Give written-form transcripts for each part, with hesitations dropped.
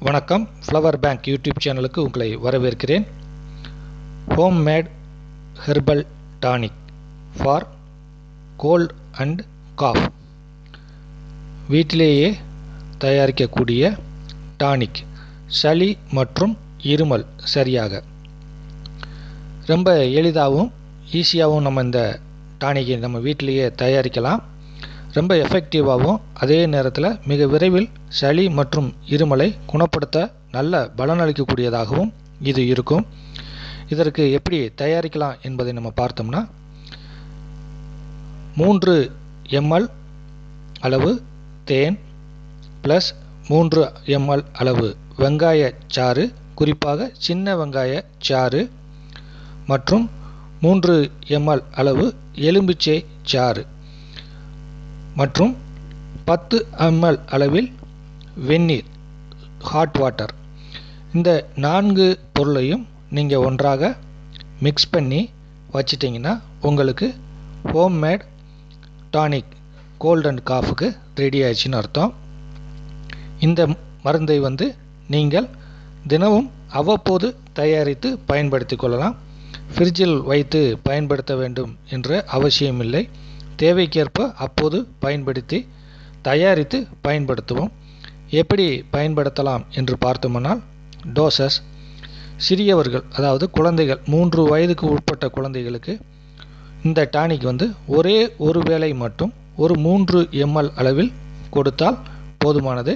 வணக்கம். Flower bank YouTube சேனலுக்கு உங்களை வரவேற்கிறேன். Homemade herbal tonic for cold and cough. வீட்டிலேயே தயாரிக்கக்கூடிய டானிக், சளி மற்றும் இருமல் சரியாக ரொம்ப எளிதாகவும் ஈஸியாகவும் நம்ம இந்த டானிக்கை நம்ம வீட்டிலேயே தயாரிக்கலாம். ரொம்ப எஃபெக்டிவாகவும் அதே நேரத்தில் மிக விரைவில் சளி மற்றும் இருமலை குணப்படுத்த நல்ல பலனளிக்கக்கூடியதாகவும் இது இருக்கும். இதற்கு எப்படி தயாரிக்கலாம் என்பதை நம்ம பார்த்தோம்னா, 3 ml அளவு தேன் ப்ளஸ் 3 ml அளவு வெங்காய சாறு, குறிப்பாக சின்ன வெங்காய சாறு, மற்றும் 3 ml அளவு எலும்பிச்சை சாறு மற்றும் 10 ml அளவில் வெந்நீர், ஹாட் வாட்டர். இந்த 4 பொருளையும் நீங்கள் ஒன்றாக மிக்ஸ் பண்ணி வச்சிட்டிங்கன்னா உங்களுக்கு home made tonic cold and காஃபுக்கு ரெடி ஆயிடுச்சுன்னு அர்த்தம். இந்த மருந்தை நீங்கள் தினமும் அவ்வப்போது தயாரித்து பயன்படுத்தி கொள்ளலாம். ஃப்ரிட்ஜில் வைத்து பயன்படுத்த வேண்டும் என்ற அவசியமில்லை. தேவைக்கேற்ப அப்போது பயன்படுத்தி தயாரித்து பயன்படுத்துவோம். எப்படி பயன்படுத்தலாம் என்று பார்த்தோம்னால், டோசஸ் சிறியவர்கள், அதாவது குழந்தைகள், 3 வயதுக்கு உட்பட்ட குழந்தைகளுக்கு இந்த டானிக் ஒரே ஒரு வேளை மட்டும் ஒரு 3 ml அளவில் கொடுத்தால் போதுமானது.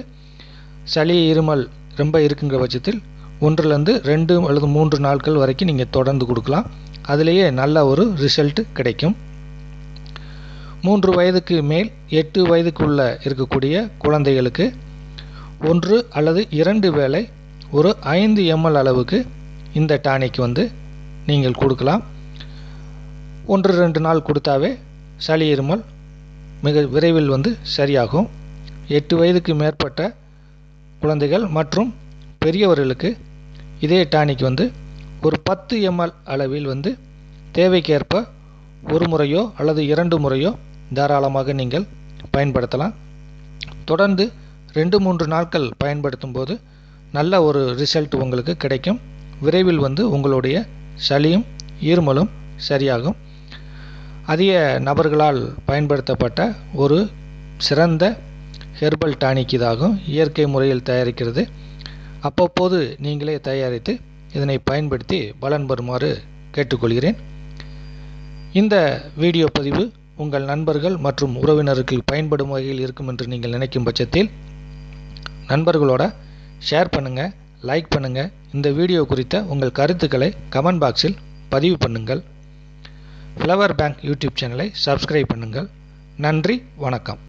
சளி இருமல் ரொம்ப இருக்குங்கிற பட்சத்தில் 1 to 2 அல்லது 3 நாட்கள் வரைக்கும் நீங்கள் தொடர்ந்து கொடுக்கலாம். அதிலேயே நல்ல ஒரு ரிசல்ட் கிடைக்கும். 3 வயதுக்கு மேல் 8 வயதுக்குள்ள இருக்கக்கூடிய குழந்தைகளுக்கு 1 அல்லது 2 வேளை ஒரு 5 ml அளவுக்கு இந்த டானிக் நீங்கள் கொடுக்கலாம். 1-2 நாள் கொடுத்தாவே சளி இருமல் மிக விரைவில் சரியாகும். 8 வயதுக்கு மேற்பட்ட குழந்தைகள் மற்றும் பெரியவர்களுக்கு இதே டானிக் ஒரு 10 ml அளவில் தேவைக்கேற்ப ஒரு முறையோ அல்லது 2 முறையோ தாராளமாக நீங்கள் பயன்படுத்தலாம். தொடர்ந்து 2-3 நாட்கள் பயன்படுத்தும் போது நல்ல ஒரு ரிசல்ட் உங்களுக்கு கிடைக்கும். விரைவில் உங்களுடைய சளியும் இருமலும் சரியாகும். அதிக நபர்களால் பயன்படுத்தப்பட்ட ஒரு சிறந்த ஹெர்பல் டானிக் இதாகும். இயற்கை முறையில் தயாரிக்கிறது. அப்பப்போது நீங்களே தயாரித்து இதனை பயன்படுத்தி பலன் பெறுமாறு கேட்டுக்கொள்கிறேன். இந்த வீடியோ பதிவு உங்கள் நண்பர்கள் மற்றும் உறவினருக்கு பயன்படும் வகையில் இருக்கும் என்று நீங்கள் நினைக்கும் பட்சத்தில் நண்பர்களோட ஷேர் பண்ணுங்கள், லைக் பண்ணுங்கள். இந்த வீடியோ குறித்த உங்கள் கருத்துக்களை கமெண்ட் பாக்ஸில் பதிவு பண்ணுங்கள். ஃப்ளவர் பேங்க் யூடியூப் சேனலை சப்ஸ்கிரைப் பண்ணுங்கள். நன்றி, வணக்கம்.